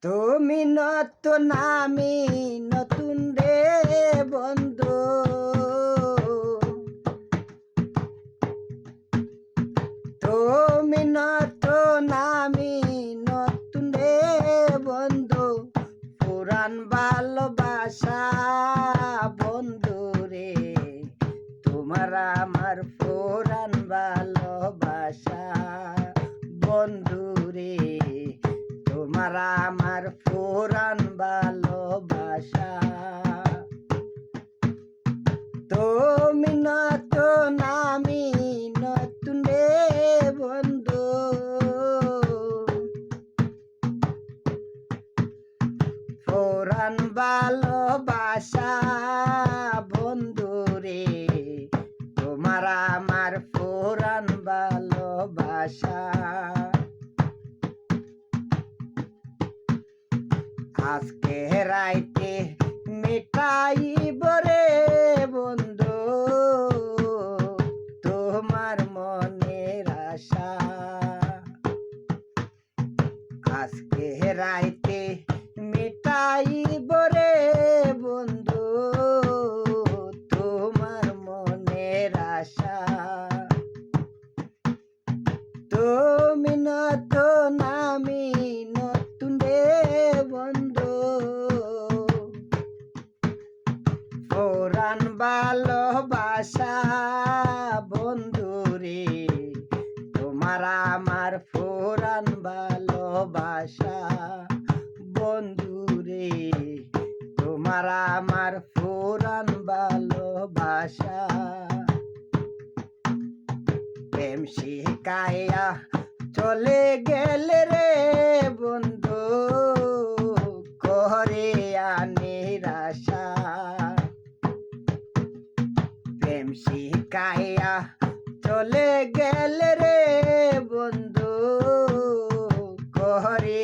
তুমি নতুন আমি নতুন রে বন্ধু, তুমি নতুন আমি নতুন রে বন্ধু, পুরান ভালোবাসা বন্ধু রে, তোমার আমার পুরান ভালোবাসা বন্ধু রে, তোমার আমার পুরান ভালোবাসা। তুমি নতুন আমি নতুন রে বন্ধু, পুরান ভালোবাসা বন্ধু রে, তোমার আমার পুরান ভালোবাসা। আজকে রাইতে মিটাইব রে বন্ধু তোমার মনের আশা, আজকে রাইতে মিটাইব রে বন্ধু তোমার মনের আশা। তুমি নতুন আমি নতুন রে বন্ধু, পুরান ভালোবাসা বন্ধু রে, তোমার আমার পুরান ভালোবাসা বন্ধু রে, তোমার আমার পুরান ভালোবাসা। প্রেম শিখাইয়া চলে গেলে রে বন্ধু করে নিরাশা, প্রেম শিখাইয়া চলে গেলে রে বন্ধু করে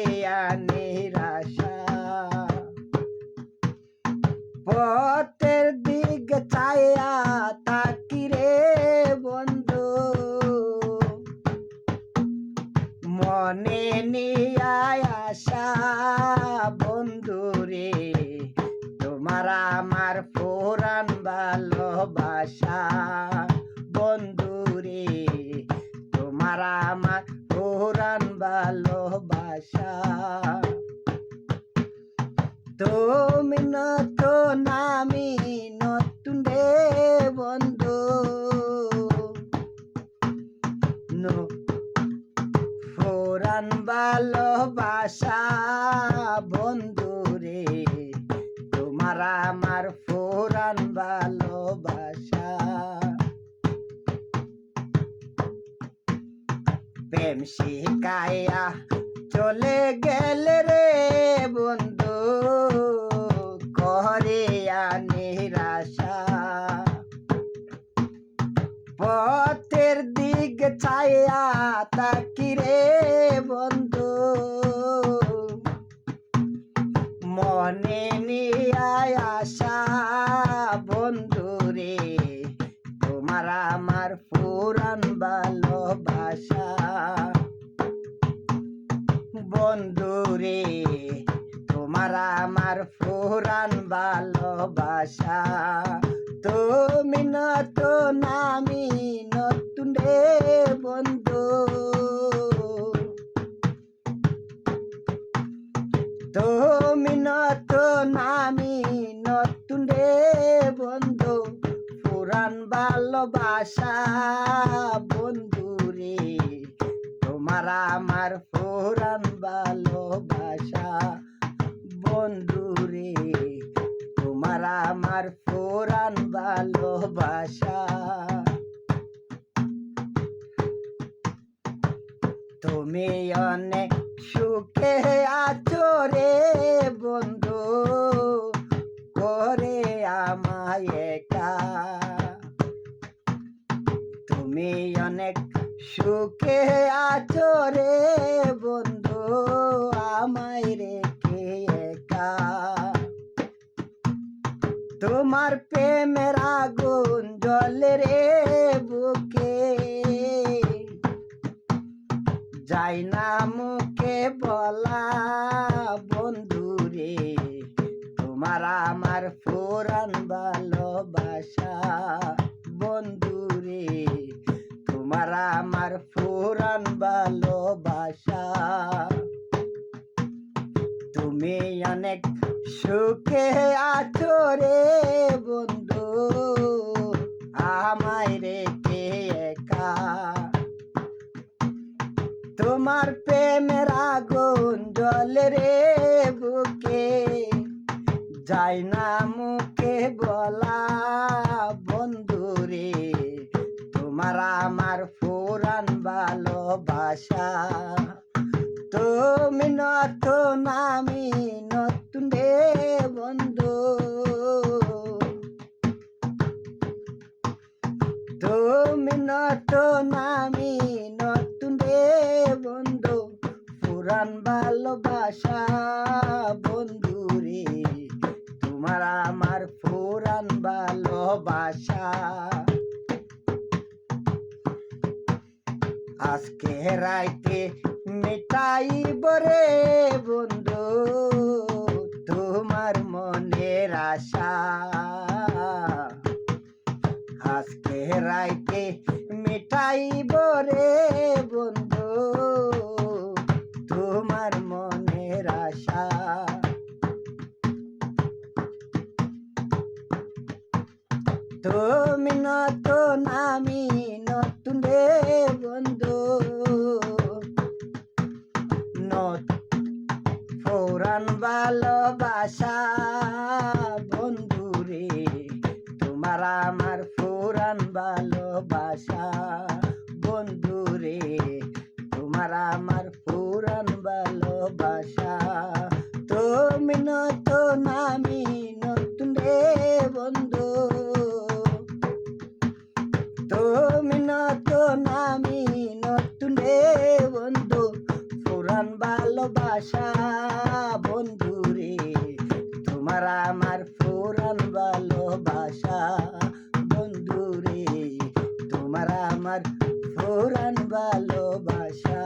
নিরাশা। পথের দিকে চাইয়া তাকি রে বন্ধু, মনে নিয়ে আশা বন্ধু রে, তোমার আমার পুরান ভালোবাসা বন্ধু রে, তোমার আমার পুরান ভালোবাসা। তুমি নতুন আমি নতুন রে বন্ধু, পুরান ভালোবাসা বন্ধু রে, তোমার আমার পুরান ভালোবাসা। প্রেম শিখাইয়া চলে গেলে রে বন্ধু করে নিরাশা, পথের দিকে চাইয়া তাকি রে বন্ধু, মনে নিয়ে আশা বন্ধু রে, তোমার আমার পুরান ভালোবাসা বন্ধু রে, তোমার আমার পুরান ভালোবাসা। তুমি নতুন আমি নতুন রে বন্ধু, তুমি নতুন আমি নতুন রে বন্ধু, পুরান ভালোবাসা বন্ধু রে, তোমার আমার পুরান ভালোবাসা বন্ধু রে, তোমার আমার পুরান ভালোবাসা। তুমি অনেক সুখে আছো রে বন্ধু করে আমায় একা, তুমি অনেক সুখে আছো রে বন্ধু আমায় রেখে একা, তোমার প্রেমের আগুন জ্বলে রে বুকে, যাই না মুখে বলা বন্ধু রে তোমার আমার পুরান ভালোবাসা বন্ধু রে তোমার আমার পুরান ভালোবাসা তুমি অনেক সুখে আছো রে বন্ধু আমায় রেখে একা তোমার প্রেমের আগুন জ্বলে রে বুকে যায় না মুখে বলা বন্ধু রে তোমার আমার পুরান ভালোবাসা তুমি নতুন আমি নতুন রে বন্ধু তুমি নতুন আমি নতুন রে বন্ধু পুরান ভালোবাসা বন্ধু রে তোমার আমার পুরান ভালোবাসা আজকে রাইতে মিটাইব রে বন্ধু তোমার মনের আশা আজকে রাইতে মিটাইব রে বন্ধু তোমার মনের আশা তুমি নতুন আমি নতুন রে বন্ধু পুরান ভালোবাসা বন্ধু রে তোমার আমার পুরান ভালোবাসা বন্ধু রে তোমার আমার পুরান ভালোবাসা তুমি নতুন আমি নতুন রে বন্ধু তুমি নতুন আমি নতুন রে বন্ধু পুরান ভালোবাসা বন্ধু রে তোমার আমার পুরান ভালোবাসা বন্ধু রে তোমার আমার পুরান ভালোবাসা।